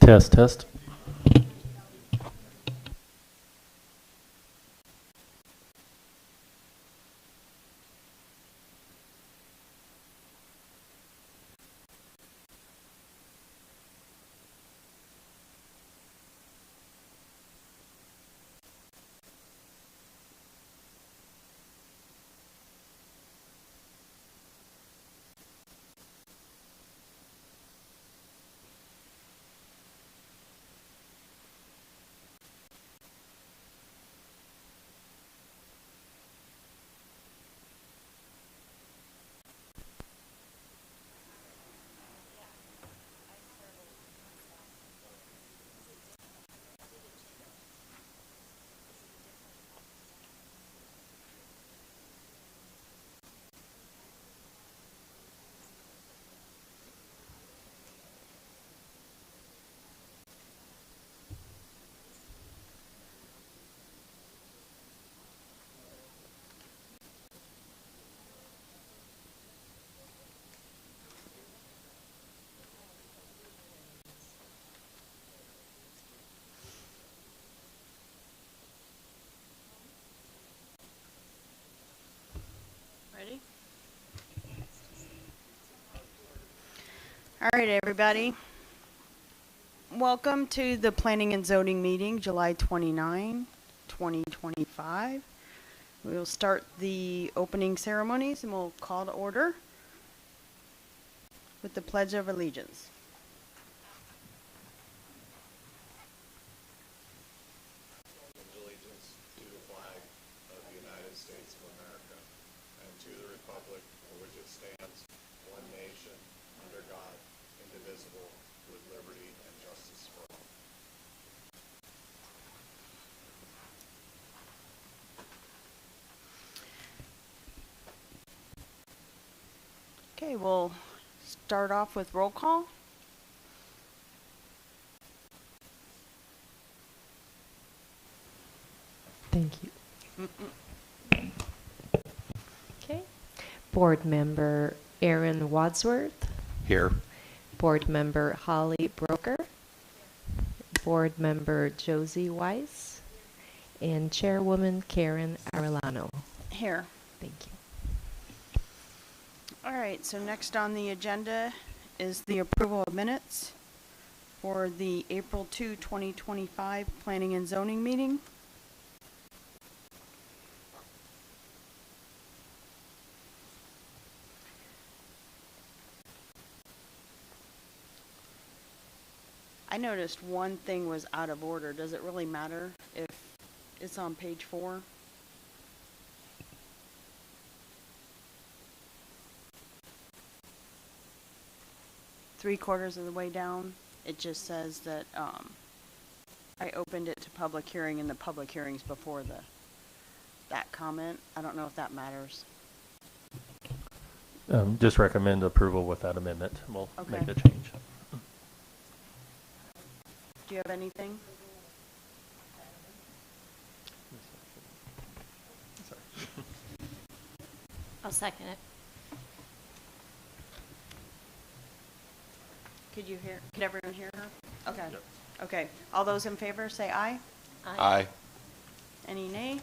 Test, test. Ready? All right, everybody. Welcome to the Planning and Zoning meeting, July 29, 2025. We will start the opening ceremonies and we'll call to order with the Pledge of Allegiance. Allegiance to the flag of the United States of America and to the republic for which it stands, one nation, under God, indivisible, with liberty and justice for all. Okay, we'll start off with roll call. Thank you. Okay. Board Member Aaron Wadsworth. Here. Board Member Holly Broker. Board Member Josie Weiss. And Chairwoman Karen Arellano. Here. Thank you. All right, so next on the agenda is the approval of minutes for the April 2, 2025 Planning and Zoning meeting. I noticed one thing was out of order. Does it really matter if it's on page 4? Three-quarters of the way down, it just says that I opened it to public hearing and the public hearings before that comment. I don't know if that matters. Just recommend approval with that amendment. We'll Okay. make the change. Do you have anything? Sorry. I'll second it. Could everyone hear her? Okay. Yep. Okay. All those in favor say aye. Aye. Any nay?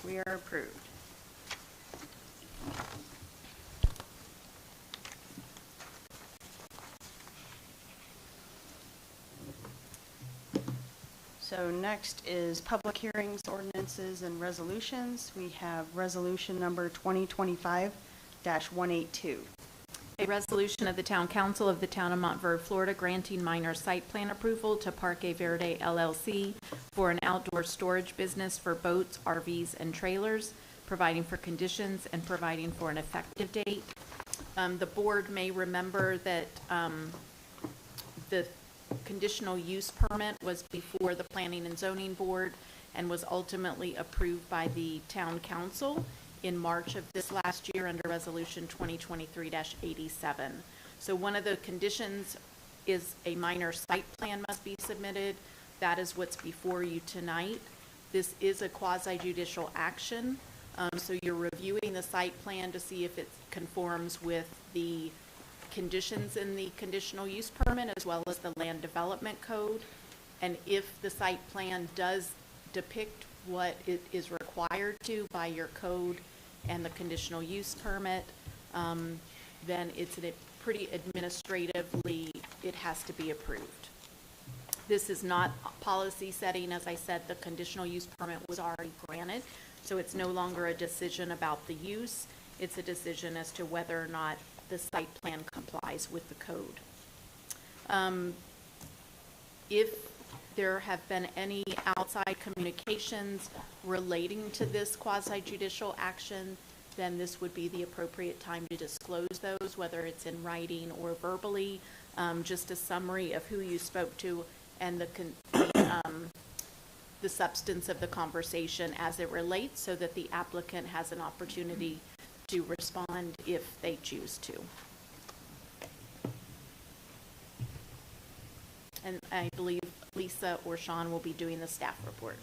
We are approved. So next is public hearings, ordinances, and resolutions. We have resolution number 2025-182. A resolution of the Town Council of the Town of Montverde, Florida, granting minor site plan approval to Parque Verde LLC for an outdoor storage business for boats, RVs, and trailers, providing for conditions and providing for an effective date. The board may remember that the conditional use permit was before the Planning and Zoning Board and was ultimately approved by the Town Council in March of this last year under Resolution 2023-87. So one of the conditions is a minor site plan must be submitted. That is what's before you tonight. This is a quasi-judicial action. So you're reviewing the site plan to see if it conforms with the conditions in the conditional use permit as well as the land development code. And if the site plan does depict what it is required to by your code and the conditional use permit, then it's pretty administratively, it has to be approved. This is not policy setting. As I said, the conditional use permit was already granted, so it's no longer a decision about the use. It's a decision as to whether or not the site plan complies with the code. If there have been any outside communications relating to this quasi-judicial action, then this would be the appropriate time to disclose those, whether it's in writing or verbally, just a summary of who you spoke to and the substance of the conversation as it relates, so that the applicant has an opportunity to respond if they choose to. And I believe Lisa or Sean will be doing the staff report.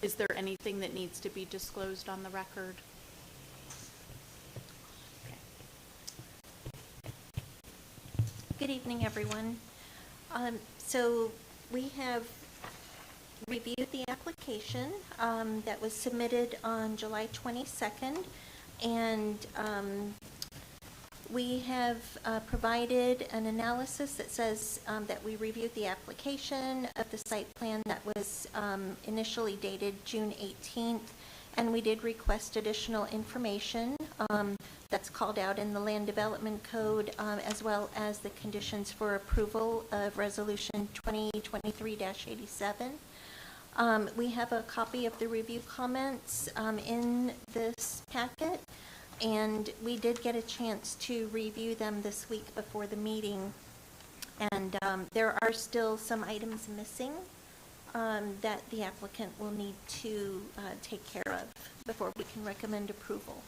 Is there anything that needs to be disclosed on the record? Okay. Good evening, everyone. So we have reviewed the application that was submitted on July 22nd, and we have provided an analysis that says that we reviewed the application of the site plan that was initially dated June 18th, and we did request additional information that's called out in the Land Development Code, as well as the conditions for approval of Resolution 2023-87. We have a copy of the review comments in this packet, and we did get a chance to review them this week before the meeting. And there are still some items missing that the applicant will need to take care of before we can recommend approval.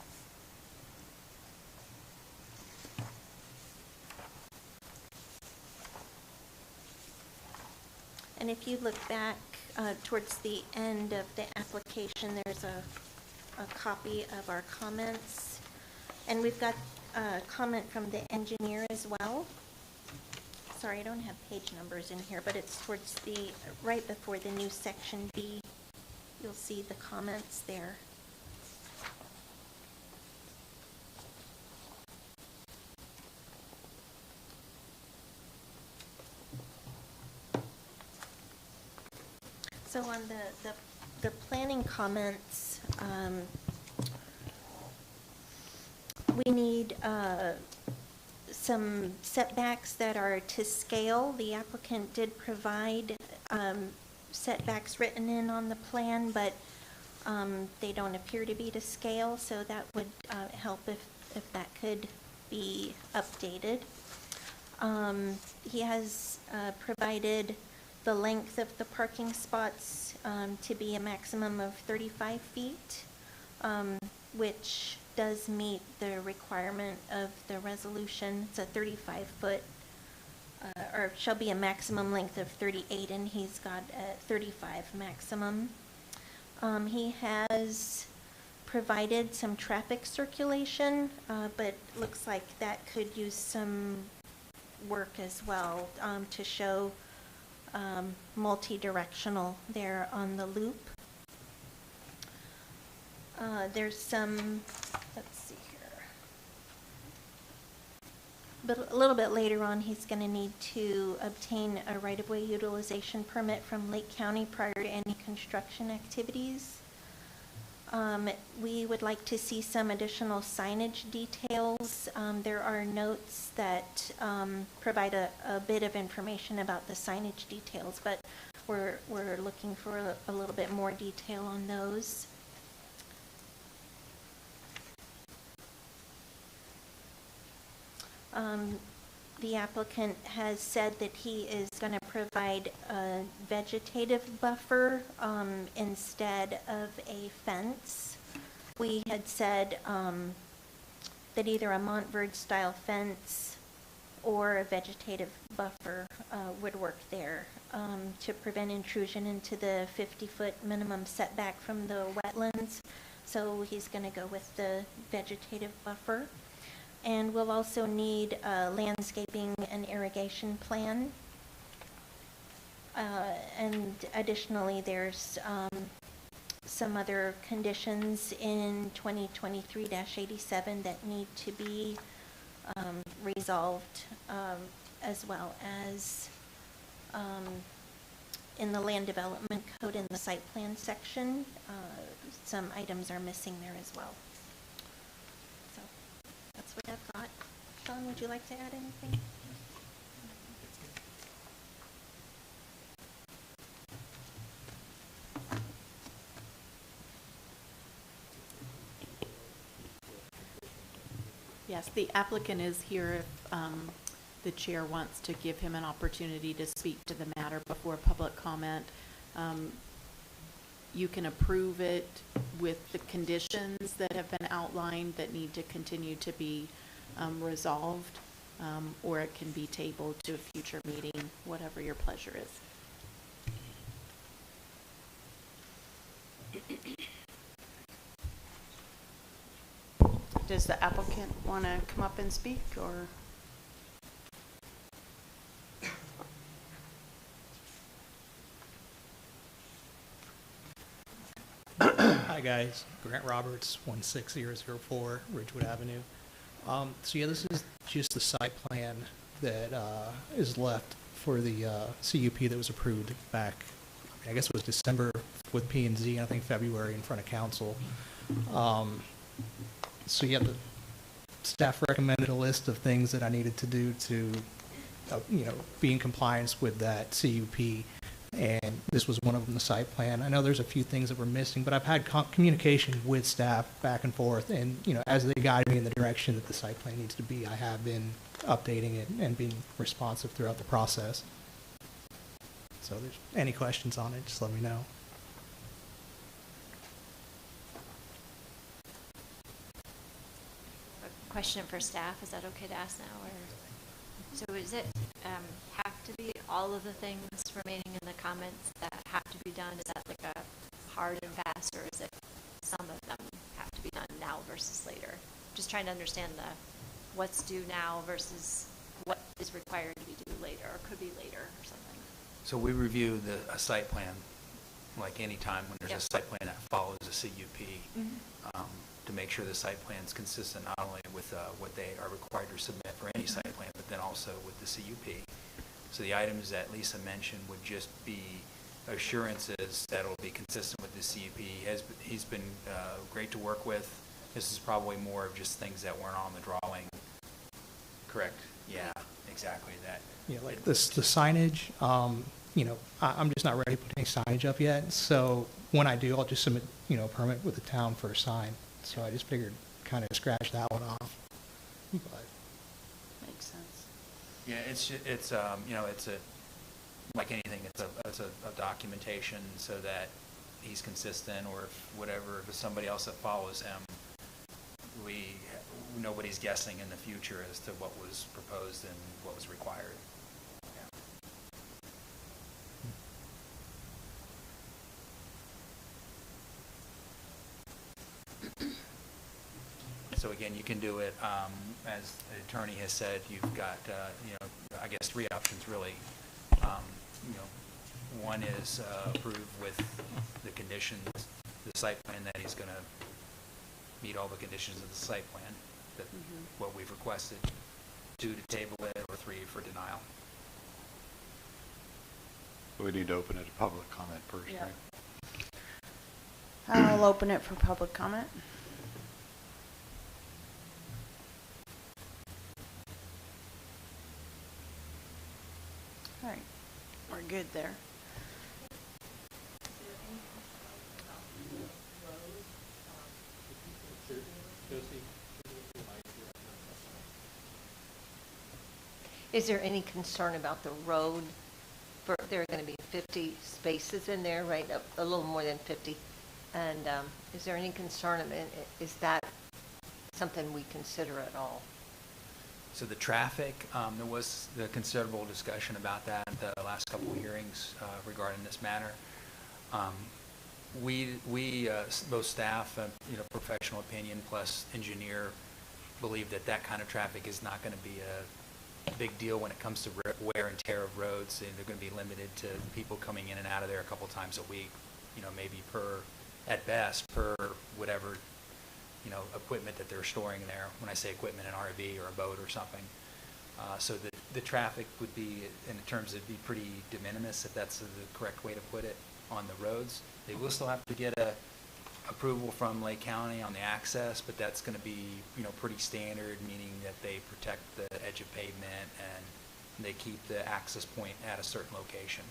And if you look back towards the end of the application, there's a copy of our comments. And we've got a comment from the engineer as well. Sorry, I don't have page numbers in here, but it's towards the, right before the new section B. You'll see the comments there. So on the planning comments, we need some setbacks that are to scale. The applicant did provide setbacks written in on the plan, but they don't appear to be to scale, so that would help if that could be updated. He has provided the length of the parking spots to be a maximum of 35 feet, which does meet the requirement of the resolution. It's a 35-foot, or shall be a maximum length of 38, and he's got a 35 maximum. He has provided some traffic circulation, but looks like that could use some work as well to show multi-directional there on the loop. There's some, let's see here. But a little bit later on, he's going to need to obtain a right-of-way utilization permit from Lake County prior to any construction activities. We would like to see some additional signage details. There are notes that provide a bit of information about the signage details, but we're looking for a little bit more detail on those. The applicant has said that he is going to provide a vegetative buffer instead of a fence. We had said that either a Montverde style fence or a vegetative buffer would work there to prevent intrusion into the 50-foot minimum setback from the wetlands. So he's going to go with the vegetative buffer. And we'll also need a landscaping and irrigation plan. And additionally, there's some other conditions in 2023-87 that need to be resolved, as well as in the land development code in the site plan section, some items are missing there as well. So that's what I've got. Sean, would you like to add anything? Yes, the applicant is here if the chair wants to give him an opportunity to speak to the matter before public comment. You can approve it with the conditions that have been outlined that need to continue to be resolved, or it can be tabled to a future meeting, whatever your pleasure is. Does the applicant want to come up and speak, or? Hi guys, Grant Roberts, 16004 Ridgewood Avenue. So yeah, this is just the site plan that is left for the CUP that was approved back, I guess it was December with P&Z, and I think February in front of council. So yeah, the staff recommended a list of things that I needed to do to, be in compliance with that CUP. And this was one of them, the site plan. I know there's a few things that were missing, but I've had communication with staff back and forth, and as they guide me in the direction that the site plan needs to be, I have been updating it and being responsive throughout the process. So if there's any questions on it, just let me know. A question for staff, is that okay to ask now, or? So is it have to be all of the things remaining in the comments that have to be done? Is that like a hard and fast, or is it some of them have to be done now versus later? Just trying to understand what's due now versus what is required to be due later, or could be later or something. So we review a site plan like any time when there's Yep. a site plan that follows a CUP, to make sure the site plan is consistent not only with what they are required to submit for any site plan, but then also with the CUP. So the items that Lisa mentioned would just be assurances that it'll be consistent with the CUP. He's been great to work with. This is probably more of just things that weren't on the drawing. Correct? Yeah, exactly that. Yeah, like the signage, I'm just not ready to put any signage up yet. So when I do, I'll just submit, a permit with the town for a sign. So I just figured kind of scratch that one off. But Makes sense. Yeah, it's like anything, it's a documentation so that he's consistent, or if somebody else that follows him, nobody's guessing in the future as to what was proposed and what was required. So again, you can do it, as the attorney has said, you've got, I guess 3 options really. One is approve with the conditions, the site plan that he's going to meet all the conditions of the site plan, that what we've requested. 2 to table it, or 3 for denial. We need to open it to public comment first, Yeah. right? I'll open it for public comment. All right, we're good there. Is there any concern about the road? There are going to be 50 spaces in there, right? A little more than 50. And is there any concern? I mean, is that something we consider at all? So the traffic, there was the considerable discussion about that at the last couple of hearings regarding this matter. both staff, professional opinion plus engineer, believe that that kind of traffic is not going to be a big deal when it comes to wear and tear of roads. And they're going to be limited to people coming in and out of there a couple times a week, maybe at best, per whatever, equipment that they're storing there. When I say equipment, an RV or a boat or something. So the traffic would be, in terms of, be pretty de minimis, if that's the correct way to put it, on the roads. They will still have to get approval from Lake County on the access, but that's going to be, pretty standard, meaning that they protect the edge of pavement and they keep the access point at a certain location.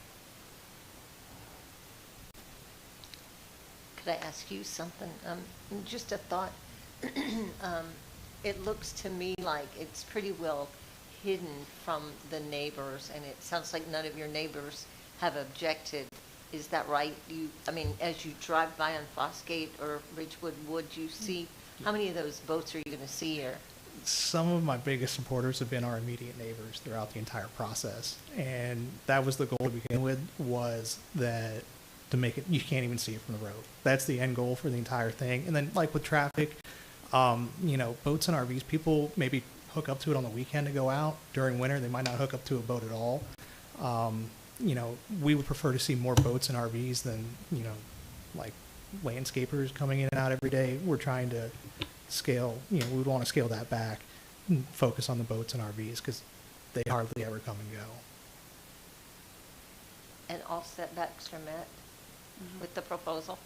Could I ask you something? Just a thought. It looks to me like it's pretty well hidden from the neighbors, and it sounds like none of your neighbors have objected. Is that right? As you drive by on Fosgate or Ridgewood Wood, you see, how many of those boats are you going to see here? Some of my biggest supporters have been our immediate neighbors throughout the entire process. And that was the goal to begin with, was that to make it, you can't even see it from the road. That's the end goal for the entire thing. And then like with traffic, boats and RVs, people maybe hook up to it on the weekend to go out. During winter, they might not hook up to a boat at all. We would prefer to see more boats and RVs than, like landscapers coming in and out every day. We're trying to scale, we would want to scale that back and focus on the boats and RVs because they hardly ever come and go. And all setbacks are met with the proposal?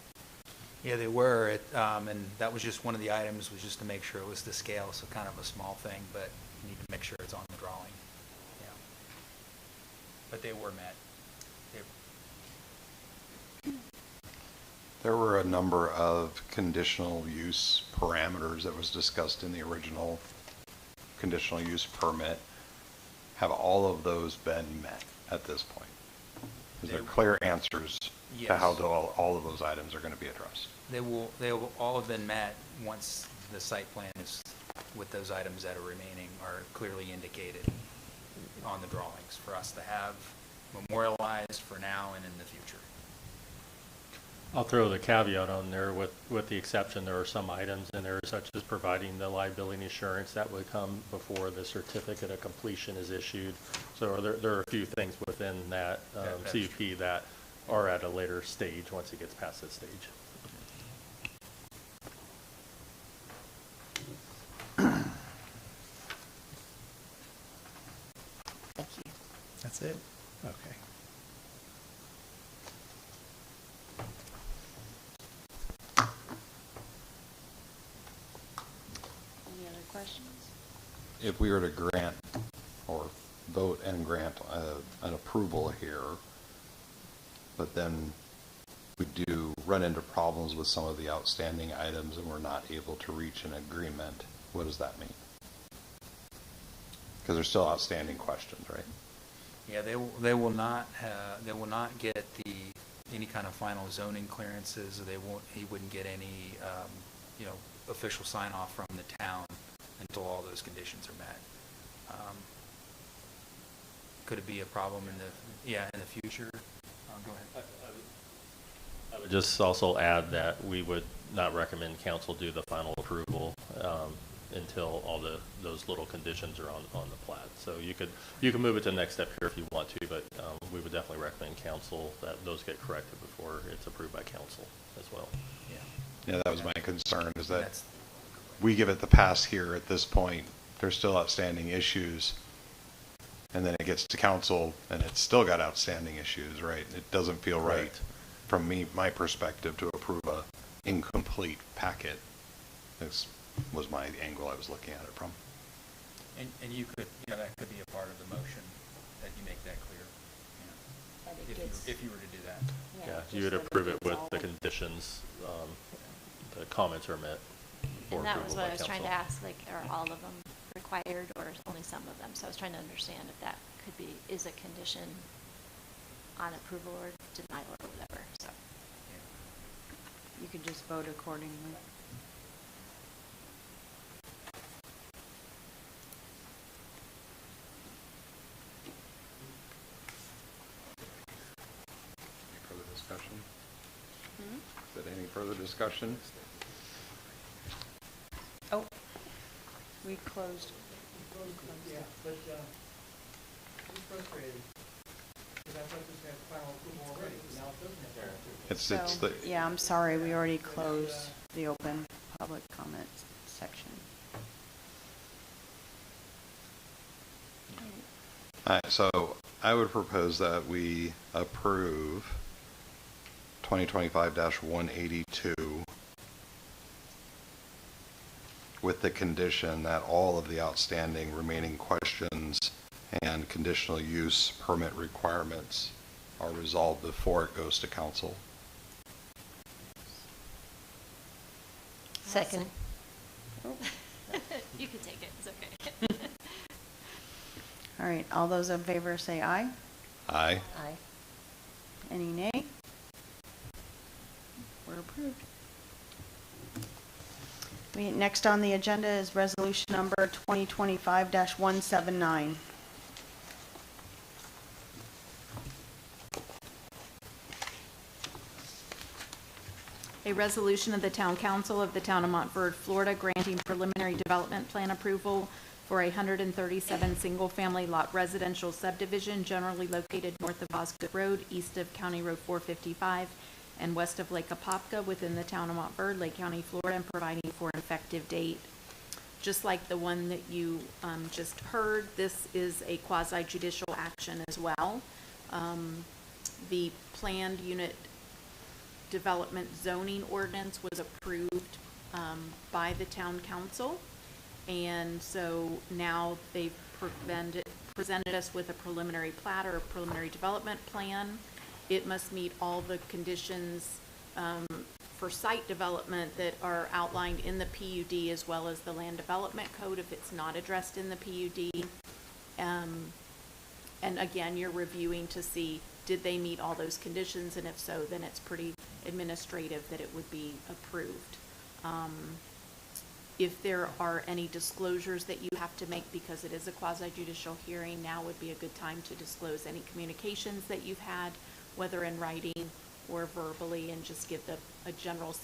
Yeah, they were, and that was just one of the items, was just to make sure it was to scale, so kind of a small thing, but you need to make sure it's on the drawing. Yeah. But they were met. There were a number of conditional use parameters that was discussed in the original conditional use permit. Have all of those been met at this point? Is there clear answers to how all of those items are going to be addressed? They will all have been met once the site plan is, with those items that are remaining, are clearly indicated on the drawings for us to have memorialized for now and in the future. I'll throw the caveat on there with the exception there are some items in there such as providing the liability insurance that would come before the certificate of completion is issued. So there are a few things within that CUP that are at a later stage once it gets past that stage. Thank you. That's it? Okay. Any other questions? If we were to grant or vote and grant an approval here, but then we do run into problems with some of the outstanding items and we're not able to reach an agreement, what does that mean? Because there's still outstanding questions, right? Yeah, they will not get any kind of final zoning clearances. He wouldn't get any official sign off from the town until all those conditions are met. Could it be a problem in the future? Go ahead. I would just also add that we would not recommend council do the final approval until all those little conditions are on the plat. So you can move it to the next step here if you want to, but we would definitely recommend council that those get corrected before it's approved by council as well. Yeah, that was my concern, is that we give it the pass here at this point. There's still outstanding issues. And then it gets to council and it's still got outstanding issues, right? It doesn't feel right from my perspective to approve a incomplete packet. This was my angle I was looking at it from. And you could, that could be a part of the motion, that you make that clear, if you were to do that. Yeah, you would approve it with the conditions, the comments are met. And that was what I was trying to ask, like, are all of them required or only some of them? So I was trying to understand if that is a condition on approval or denial or whatever, so. You could just vote accordingly. Any further discussion? Is there any further discussion? Oh, we closed. Yeah, but it's frustrating, because I thought this had final approval already, now it doesn't have final approval. It's So, the, yeah, I'm sorry, we already closed the open public comment section. all right, so I would propose that we approve 2025-182 with the condition that all of the outstanding remaining questions and conditional use permit requirements are resolved before it goes to council. Second. You can take it, it's okay. All right, all those in favor say aye. Aye. Aye. Any nay? We're approved. Next on the agenda is resolution number 2025-179. A resolution of the Town Council of the Town of Montverde, Florida, granting preliminary development plan approval for a 137 single-family lot residential subdivision generally located north of Osgood Road, east of County Road 455, and west of Lake Apopka within the Town of Montverde, Lake County, Florida, and providing for an effective date. Just like the one that you just heard, this is a quasi-judicial action as well. The planned unit development zoning ordinance was approved by the town council, and so now they've presented us with a preliminary plat or a preliminary development plan. It must meet all the conditions for site development that are outlined in the PUD as well as the land development code if it's not addressed in the PUD. And again, you're reviewing to see, did they meet all those conditions? And if so, then it's pretty administrative that it would be approved. If there are any disclosures that you have to make because it is a quasi-judicial hearing, now would be a good time to disclose any communications that you've had, whether in writing or verbally, and just give a general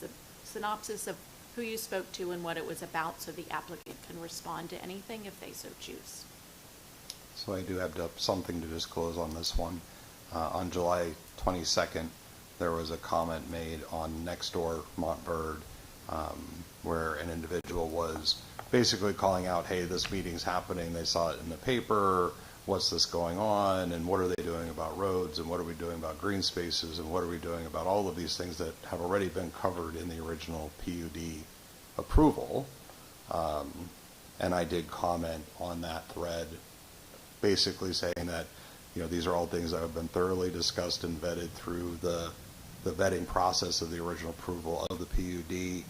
synopsis of who you spoke to and what it was about so the applicant can respond to anything if they so choose. So I do have something to disclose on this one. On July 22nd, there was a comment made on Nextdoor Montverde where an individual was basically calling out, hey, this meeting's happening, they saw it in the paper, what's this going on, and what are they doing about roads, and what are we doing about green spaces, and what are we doing about all of these things that have already been covered in the original PUD approval. And I did comment on that thread, basically saying that, you know, these are all things that have been thoroughly discussed and vetted through the vetting process of the original approval of the PUD,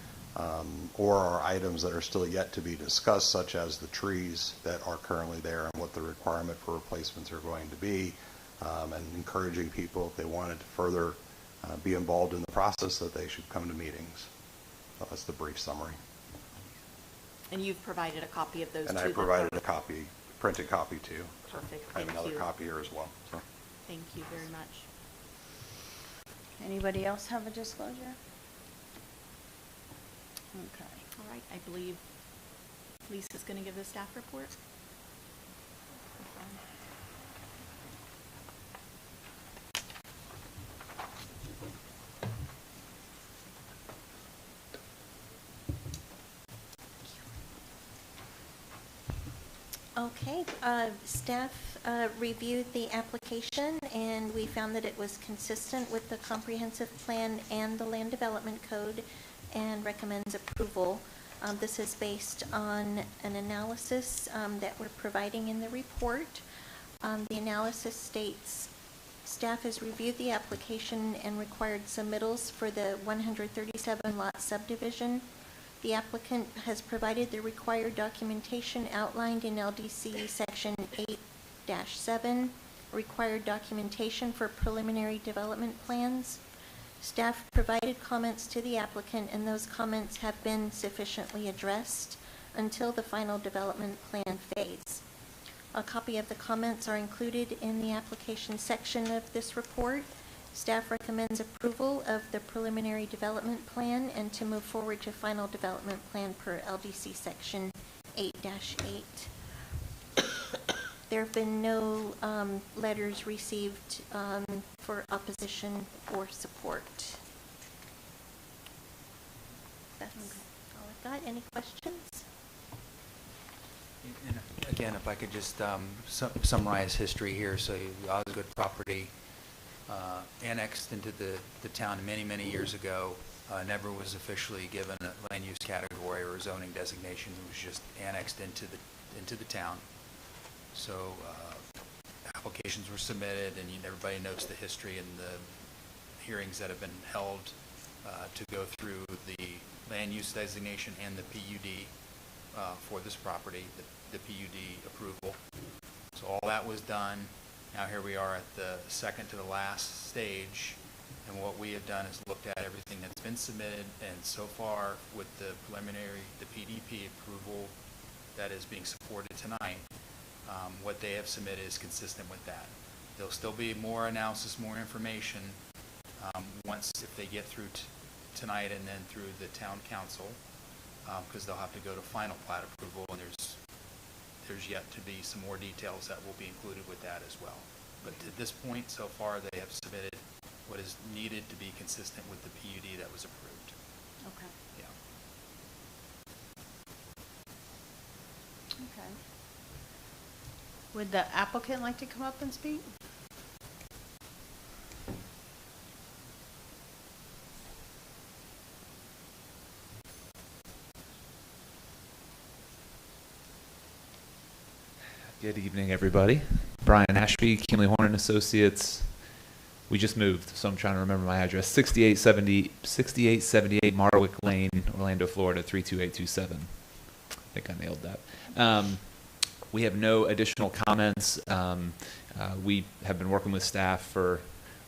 or are items that are still yet to be discussed, such as the trees that are currently there and what the requirement for replacements are going to be, and encouraging people, if they wanted to further be involved in the process, that they should come to meetings. So that's the brief summary. And you've provided a copy of those And to I the provided clerk. a copy, printed copy too. Perfect, I have thank another you. copy here as well. So. Thank you very much. Anybody else have a disclosure? Okay. All right, I believe Lisa's going to give the staff report. Okay, staff reviewed the application, and we found that it was consistent with the comprehensive plan and the land development code, and recommends approval. This is based on an analysis that we're providing in the report. The analysis states, staff has reviewed the application and required submittals for the 137 lot subdivision. The applicant has provided the required documentation outlined in LDC Section 8-7, required documentation for preliminary development plans. Staff provided comments to the applicant, and those comments have been sufficiently addressed until the final development plan phase. A copy of the comments are included in the application section of this report. Staff recommends approval of the preliminary development plan and to move forward to final development plan per LDC Section 8-8. There have been no letters received for opposition or support. That's all I've got. Any questions? And again, if I could just summarize history here. So Osgood property annexed into the town many, many years ago, never was officially given a land use category or a zoning designation. It was just annexed into the town. So applications were submitted, and everybody knows the history and the hearings that have been held to go through the land use designation and the PUD for this property, the PUD approval. So all that was done. Now here we are at the second to the last stage, and what we have done is looked at everything that's been submitted, and so far with the preliminary, the PDP approval that is being supported tonight, what they have submitted is consistent with that. There'll still be more analysis, more information once, if they get through tonight and then through the town council, because they'll have to go to final plat approval, and there's yet to be some more details that will be included with that as well. But to this point, so far, they have submitted what is needed to be consistent with the PUD that was approved. Okay. Yeah. Okay. Would the applicant like to come up and speak? Good evening, everybody. Brian Ashby, Kinley Horn and Associates. We just moved, so I'm trying to remember my address. 6878 Marwick Lane, Orlando, Florida, 32827. I think I nailed that. We have no additional comments. We have been working with staff for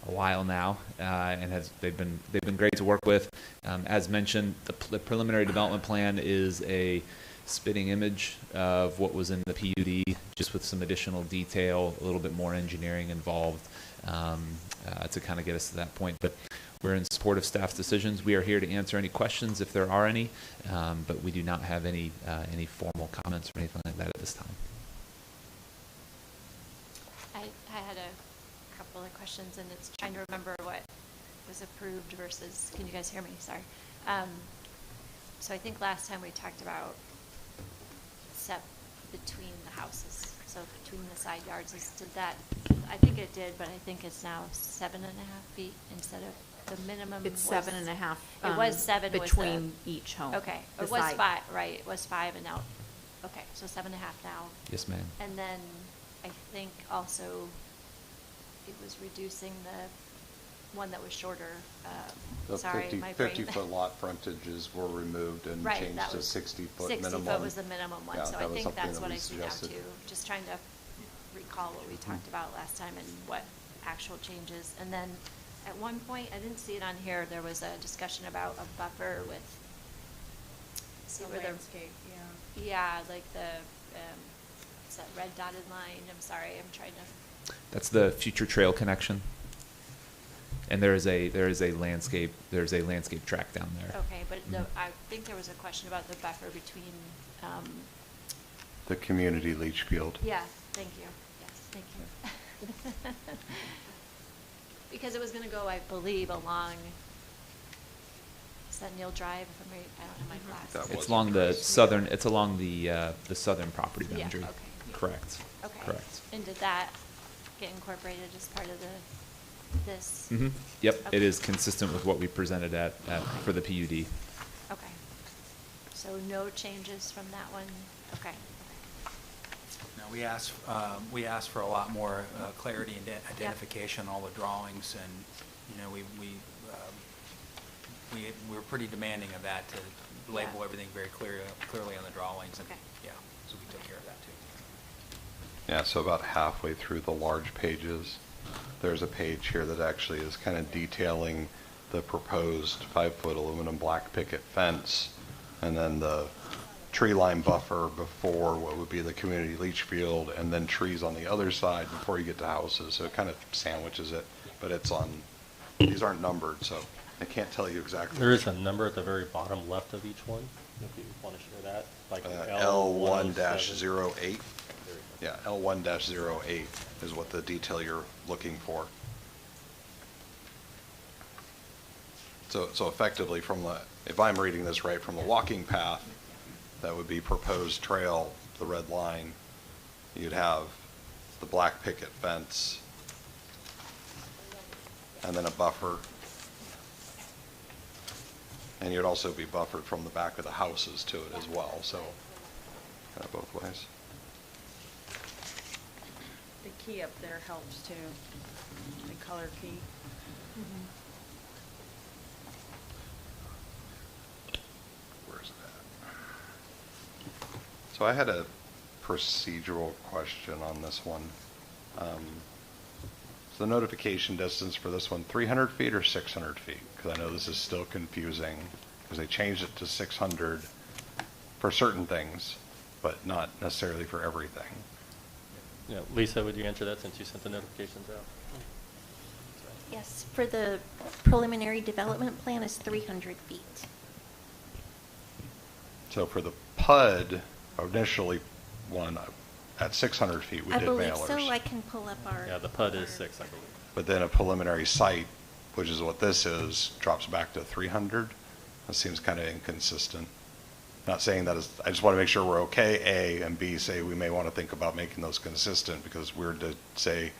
a while now, and they've been great to work with. As mentioned, the preliminary development plan is a spitting image of what was in the PUD, just with some additional detail, a little bit more engineering involved to kind of get us to that point. But we're in support of staff's decisions. We are here to answer any questions if there are any, but we do not have any formal comments or anything like that at this time. I had a couple of questions, and it's trying to remember what was approved versus, can you guys hear me? Sorry. So I think last time we talked about set between the houses, so between the side yards. Did that, I think it did, but I think it's now 7.5 feet instead of the minimum. It's was 7.5. It was 7 between each home. Okay, the it was side. 5, right, it was 5 and now, okay, so 7.5 now. Yes, ma'am. And then I think also it was reducing the one that was shorter, The sorry, my brain. 50-foot lot frontages were removed and Right, changed that to was 60-foot 60 minimum. foot was the minimum one, Yeah, so that I was think something that's that what we I see now suggested. too. Just trying to recall what we talked about last time and what actual changes. And then at one point, I didn't see it on here, there was a discussion about a buffer with, see where the. Landscape, yeah. Yeah, like the, it's that red dotted line, I'm sorry, I'm trying to. That's the future trail connection. And there is a landscape track down there. Okay, but I think there was a question about the buffer between, The community leach field. yeah, thank you, yes, thank you. Because it was gonna go, I believe, along, is that Neil Drive, if I'm right, I don't have my glasses. That It's was along the addressed. southern. It's along the southern property Yeah, boundary. okay. Correct. Okay. Correct. And did that get incorporated as part of this? Mm-hmm. Yep. It Okay. is consistent with what we presented for the PUD. Okay. So no changes from that one? Okay. Now, we asked for a lot more clarity and identification on all the drawings, and, we were pretty demanding of that to label Yeah. everything very clearly on the drawings. And, Okay. yeah, so we took care of that too. Yeah, so about halfway through the large pages, there's a page here that actually is kind of detailing the proposed 5-foot aluminum black picket fence, and then the tree line buffer before what would be the community leach field, and then trees on the other side before you get to houses. So it kind of sandwiches it, but it's on these aren't numbered, so I can't tell you exactly. There is a number at the very bottom left of each one, if you want to share that, like L1-08. There you go. Yeah, L1-08 is what the detail you're looking for. So effectively from the, if I'm reading this right, from the walking path, that would be proposed trail, the red line, you'd have the black picket fence, and then a buffer. And you'd also be buffered from the back of the houses to it as well, so kind of both ways. The key up there helps too, the color key. Where's it at? So I had a procedural question on this one. So the notification distance for this one, 300 feet or 600 feet? Because I know this is still confusing, because they changed it to 600 for certain things, but not necessarily for everything. Yeah, Lisa, would you answer that since you sent the notifications out? Yes, for the preliminary development plan is 300 feet. So for the PUD, initially one at 600 feet, we I did believe mailers. so. I can pull up our. Yeah, the PUD is 6, I believe. But then a preliminary site, which is what this is, drops back to 300. That seems kind of inconsistent. Not saying that is, I just want to make sure we're okay, A, and B, say we may want to think about making those consistent, because we're to say,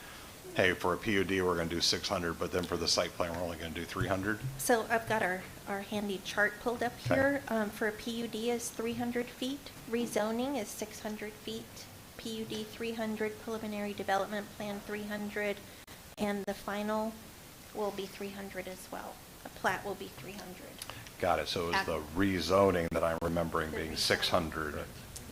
hey, for a PUD, we're going to do 600, but then for the site plan, we're only going to do 300. So I've got our handy chart pulled up Okay. here. For a PUD is 300 feet. Rezoning is 600 feet. PUD 300, preliminary development plan 300, and the final will be 300 as well. A plat will be 300. Got it. So it was the rezoning that I'm remembering being 600.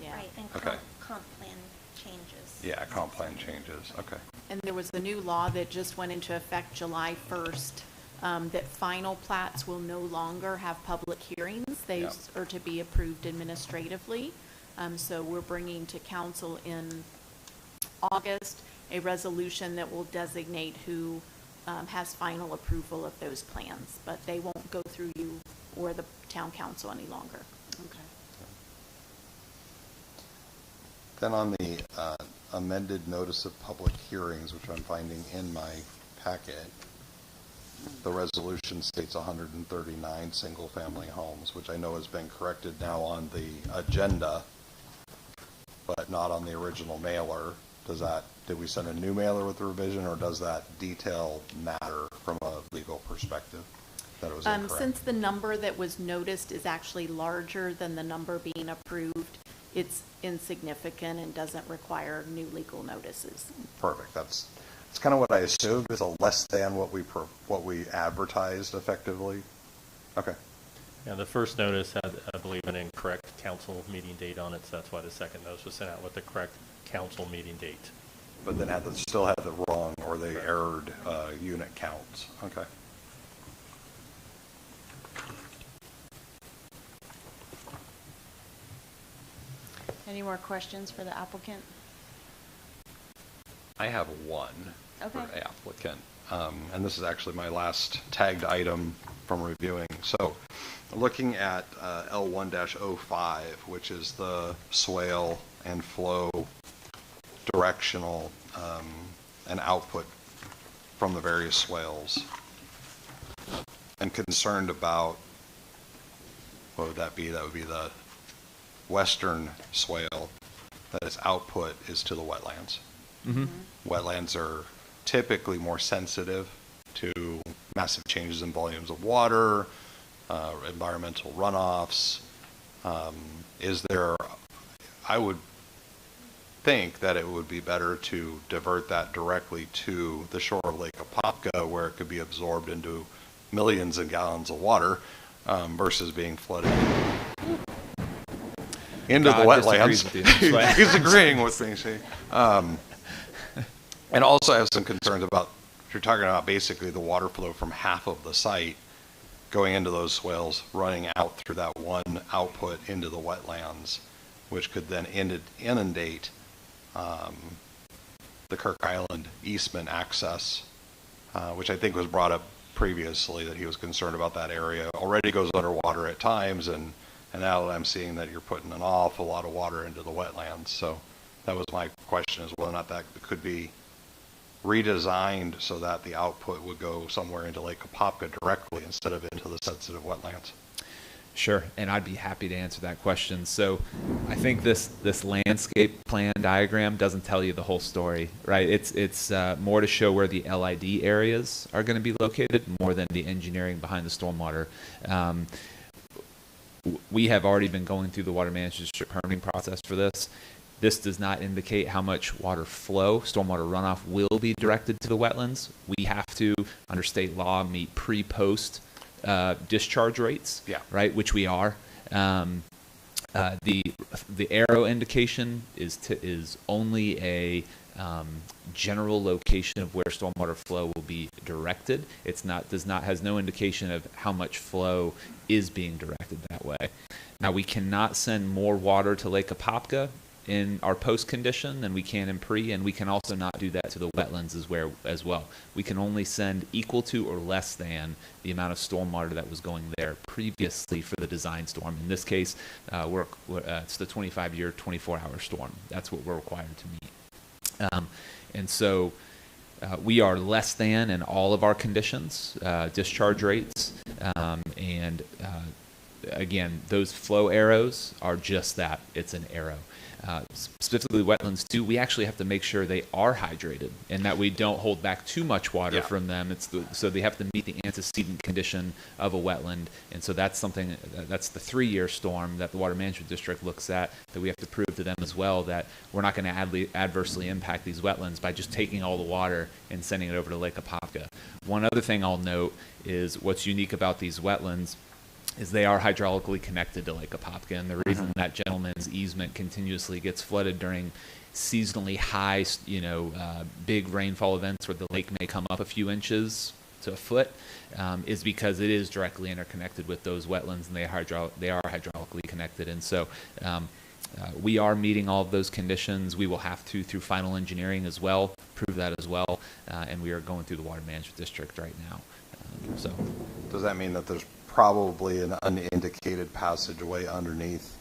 Yeah. Right, and Okay. comp plan changes. Yeah, comp plan changes. Okay. And there was a new law that just went into effect July 1st, that final plats will no longer have public hearings. They Yep. are to be approved administratively. So we're bringing to council in August a resolution that will designate who has final approval of those plans, but they won't go through you or the town council any longer. Okay. Then on the amended notice of public hearings, which I'm finding in my packet, the resolution states 139 single-family homes, which I know has been corrected now on the agenda, but not on the original mailer. Did we send a new mailer with the revision, or does that detail matter from a legal perspective? That it was incorrect? Since the number that was noticed is actually larger than the number being approved, it's insignificant and doesn't require new legal notices. Perfect. That's kind of what I assumed. It's a less than what we advertised effectively. Okay. Yeah, the first notice had, I believe, an incorrect council meeting date on it, so that's why the second notice was sent out with the correct council meeting date. But then still had the wrong or the errored unit counts. Okay. Any more questions for the applicant? I have one Okay. for applicant. And this is actually my last tagged item from reviewing. So looking at L1-05, which is the swale and flow directional and output from the various swales, and concerned about, what would that be? That would be the western swale, that its output is to the wetlands. Mm-hmm. Wetlands are typically more sensitive to massive changes in volumes of water, environmental runoffs. I would think that it would be better to divert that directly to the shore of Lake Apopka, where it could be absorbed into millions of gallons of water, versus being flooded into the God wetlands. disagrees with you. He's agreeing with me, see. And also I have some concerns about, if you're talking about basically the water flow from half of the site going into those swales, running out through that one output into the wetlands, which could then inundate the Kirk Island Eastman access, which I think was brought up previously that he was concerned about that area. Already goes underwater at times, and now that I'm seeing that you're putting an awful lot of water into the wetlands. So that was my question, is whether or not that could be redesigned so that the output would go somewhere into Lake Apopka directly instead of into the sensitive wetlands. Sure, and I'd be happy to answer that question. So I think this landscape plan diagram doesn't tell you the whole story, right? It's more to show where the LID areas are going to be located more than the engineering behind the stormwater. We have already been going through the water management district permitting process for this. This does not indicate how much water flow, stormwater runoff will be directed to the wetlands. We have to, under state law, meet pre-post discharge rates, right, which we are. The arrow indication is only a general location of where stormwater flow will be directed. It's not has no indication of how much flow is being directed that way. Now, we cannot send more water to Lake Apopka in our post condition than we can in pre, and we can also not do that to the wetlands as well. We can only send equal to or less than the amount of stormwater that was going there previously for the design storm. In this case, it's the 25-year, 24-hour storm. That's what we're required to meet. And so we are less than in all of our conditions, discharge rates, and again, those flow arrows are just that. It's an arrow. Specifically wetlands too, we actually have to make sure they are hydrated and that we don't hold back too much water from them. So they have to meet the antecedent condition of a wetland, and so that's something, that's the 3-year storm that the Water Management District looks at, that we have to prove to them as well that we're not going to adversely impact these wetlands by just taking all the water and sending it over to Lake Apopka. One other thing I'll note is what's unique about these wetlands is they are hydraulically connected to Lake Apopka, and the reason that gentleman's easement continuously gets flooded during seasonally high, big rainfall events where the lake may come up a few inches to a foot, is because it is directly interconnected with those wetlands, and they are hydraulically connected. And so we are meeting all of those conditions. We will have to, through final engineering as well, prove that as well, and we are going through the Water Management District right now. So, does that mean that there's probably an unindicated passageway underneath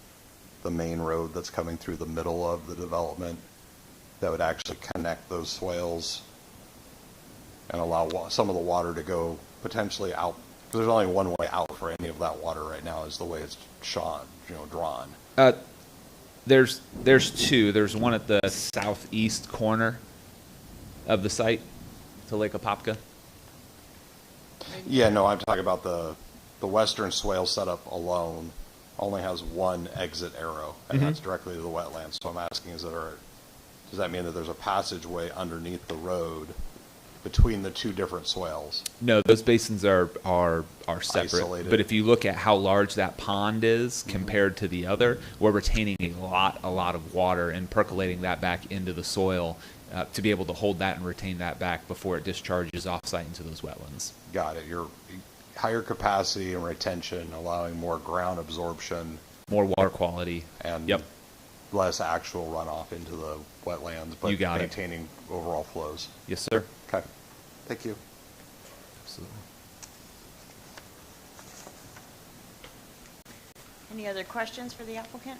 the main road that's coming through the middle of the development that would actually connect those swales and allow some of the water to go potentially out? Because there's only one way out for any of that water right now, is the way it's drawn. There's two. There's one at the southeast corner of the site to Lake Apopka. Yeah, no, I'm talking about the western swale setup alone only has one exit arrow, and that's directly to the wetlands. So I'm asking, does that mean that there's a passageway underneath the road between the two different swales? No, those basins are separate. Isolated. But if you look at how large that pond is compared to the other, we're retaining a lot of water and percolating that back into the soil to be able to hold that and retain that back before it discharges offsite into those wetlands. Got it. You're higher capacity and retention, allowing more ground absorption, more water quality, and less actual runoff into the wetlands, but maintaining overall flows. Yes, sir. Okay. Thank you. Absolutely. Any other questions for the applicant?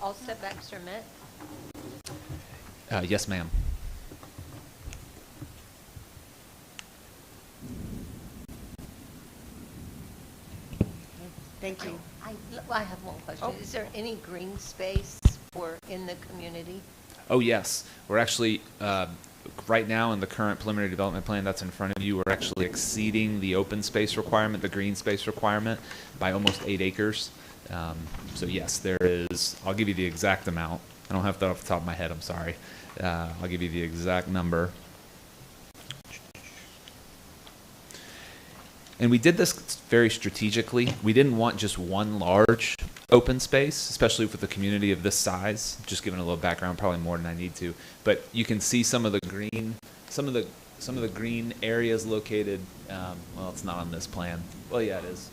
All setbacks are met? Yes, ma'am. Thank you. I have one question. Oh. Is there any green space in the community? Oh, yes. We're actually, right now in the current preliminary development plan that's in front of you, we're actually exceeding the open space requirement, the green space requirement, by almost 8 acres. So yes, there is, I'll give you the exact amount. I don't have that off the top of my head, I'm sorry. I'll give you the exact number. And we did this very strategically. We didn't want just one large open space, especially for the community of this size. Just giving a little background, probably more than I need to. But you can see some of the green, some of the green areas located. Well, it's not on this plan. Well, yeah, it is.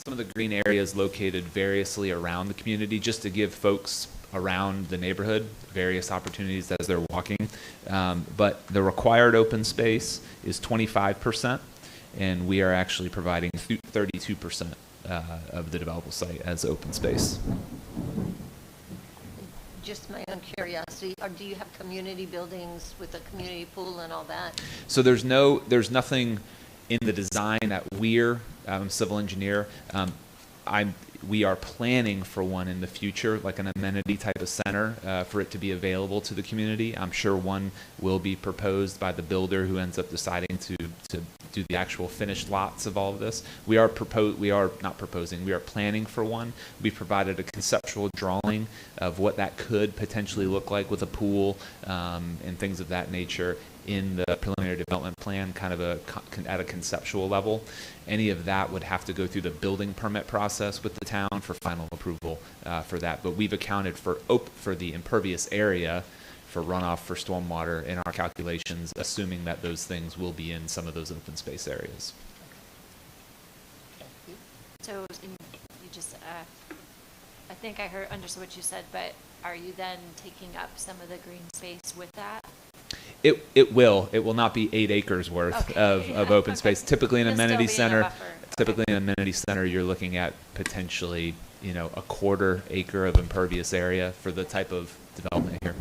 some of the green areas located variously around the community, just to give folks around the neighborhood various opportunities as they're walking. But the required open space is 25%, and we are actually providing 32% of the developable site as open space. Just my own curiosity, or do you have community buildings with a community pool and all that? So there's nothing in the design that I'm a civil engineer. We are planning for one in the future, like an amenity type of center, for it to be available to the community. I'm sure one will be proposed by the builder who ends up deciding to do the actual finished lots of all of this. We are planning for one. We provided a conceptual drawing of what that could potentially look like with a pool, and things of that nature in the preliminary development plan, kind of at a conceptual level. Any of that would have to go through the building permit process with the town for final approval for that. But we've accounted for the impervious area for runoff for stormwater in our calculations, assuming that those things will be in some of those open space areas. So you just, I think I understood what you said, but are you then taking up some of the green space with that? It will not be 8 acres worth of open space. Typically an You'll still amenity be in a center, buffer. You're looking at potentially, a quarter acre of impervious area for the type of development here.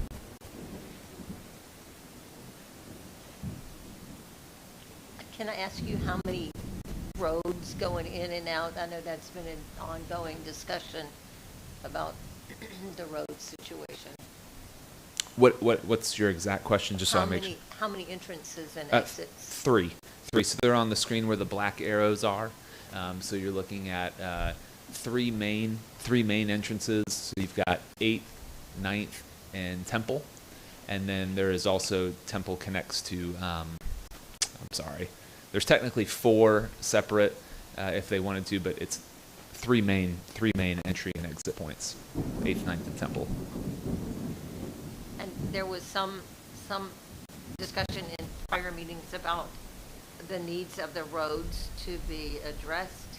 Can I ask you how many roads going in and out? I know that's been an ongoing discussion about the road situation. What's your exact question? Just so I make sure. How many entrances and exits? Three. So they're on the screen where the black arrows are. So you're looking at three main entrances. So you've got 8th, 9th, and Temple, and then there is also Temple connects to. There's technically 4 separate if they wanted to, but it's three main entry and exit points: 8th, 9th, and Temple. And there was some discussion in prior meetings about the needs of the roads to be addressed.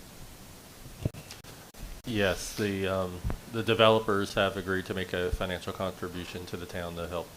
Yes, the developers have agreed to make a financial contribution to the town to help